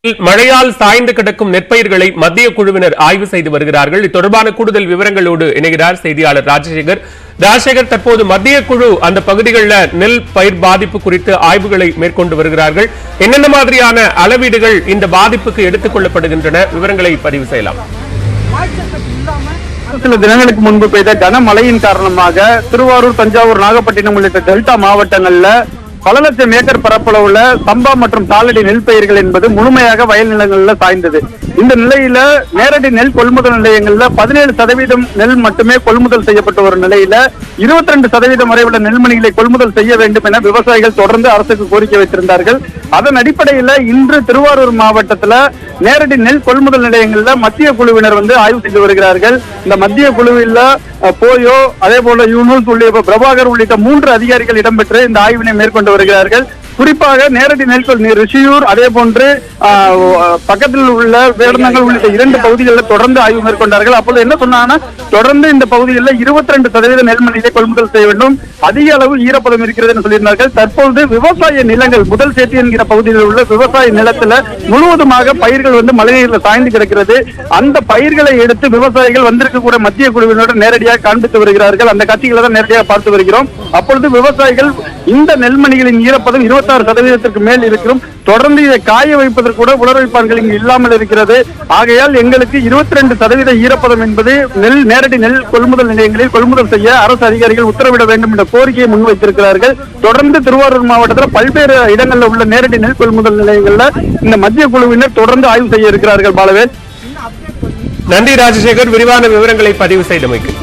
மழையால் சாய்ந்து கிடக்கும் நெற்பயிர்களை மத்திய குழுவினர் ஆய்வு செய்து வருகிறார்கள். இது தொடர்பான கூடுதல் விவரங்களோடு இணைகிறார் செய்தியாளர் ராஜசேகர். ராஜசேகர், தற்போது மத்திய குழு அந்த பகுதிகளில் நெல் பயிர் பாதிப்பு குறித்து ஆய்வுகளை மேற்கொண்டு வருகிறார்கள். என்னென்ன மாதிரியான அளவீடுகள் இந்த பாதிப்புக்கு எடுத்துக் கொள்ளப்படுகின்றன? விவரங்களை பதிவு செய்யலாம். சில தினங்களுக்கு முன்பு பெய்த கனமழையின் காரணமாக திருவாரூர், தஞ்சாவூர், நாகப்பட்டினம் உள்ளிட்ட டெல்டா மாவட்டங்கள்ல பல லட்சம் ஏக்கர் பரப்பளவுள்ள சம்பா மற்றும் தாளடி நெல் பயிர்கள் என்பது முழுமையாக வயல் நிலங்கள்ல சாய்ந்தது. இந்த நிலையில நேரடி நெல் கொள்முதல் நிலையங்கள்ல 17% நெல் மட்டுமே கொள்முதல் செய்யப்பட்ட ஒரு நிலையில 22% வரை உள்ள நெல்மணிகளை கொள்முதல் செய்ய வேண்டும் என விவசாயிகள் தொடர்ந்து அரசுக்கு கோரிக்கை வைத்திருந்தார்கள். அதன் அடிப்படையில இன்று திருவாரூர் மாவட்டத்துல நேரடி நெல் கொள்முதல் நிலையங்கள்ல மத்திய குழுவினர் ஆய்வு செய்து வருகிறார்கள். இந்த மத்திய குழுவில் போயோ, அதே போல யூனூஸ் உள்ளிட்ட பிரபாகர் உள்ளிட்ட 3 அதிகாரிகள் இடம்பெற்று இந்த ஆய்வினை மேற்கொண்டு வருகிறார்கள். குறிப்பாக நேரடி நெல் ரிஷியூர், அதே போன்று பக்கத்தில் உள்ள வேடநங்கல் உள்ளிட்ட 2 பகுதிகளில் தொடர்ந்து ஆய்வு மேற்கொண்டார்கள். அப்போது என்ன சொன்னாங்கன்னா, தொடர்ந்து இந்த பகுதிகளில் 22% நெல்மணியை கொள்முதல் செய்ய வேண்டும், அதிக அளவு ஈரப்பதம் இருக்கிறது என்று சொல்லியிருந்தார்கள். தற்போது விவசாய நிலங்கள் முதல் சேத்தி என்கிற பகுதியில் உள்ள விவசாய நிலத்துல முழுவதுமாக பயிர்கள் மழைநீரில் சாய்ந்து கிடக்கிறது. அந்த பயிர்களை எடுத்து விவசாயிகள் வந்திருக்கக்கூடிய மத்திய குழுவினருடன் நேரடியாக காண்பித்து வருகிறார்கள். அந்த காட்சிகளை தான் நேரடியாக பார்த்து வருகிறோம். அப்பொழுது விவசாயிகள் இந்த நெல்மணிகளின் ஈரப்பதம் 26% மேல் இருக்கிறோம், தொடர்ந்து இதை காய வைப்பதற்கு கூட உலர் வைப்பான்கள் இங்கு இல்லாமல் இருக்கிறது. ஆகையால் எங்களுக்கு 22% ஈரப்பதம் என்பது நேரடி நெல் கொள்முதல் நிலையங்களில் கொள்முதல் செய்ய அரசு அதிகாரிகள் உத்தரவிட வேண்டும் என்ற கோரிக்கையை முன்வைத்திருக்கிறார்கள். தொடர்ந்து திருவாரூர் மாவட்டத்தில் பல்வேறு இடங்களில் உள்ள நேரடி நெல் கொள்முதல் நிலையங்களில் இந்த மத்திய குழுவினர் தொடர்ந்து ஆய்வு செய்ய இருக்கிறார்கள். பாலவேல், நன்றி ராஜசேகர், விரிவான விவரங்களை பதிவு செய்தமைக்கு.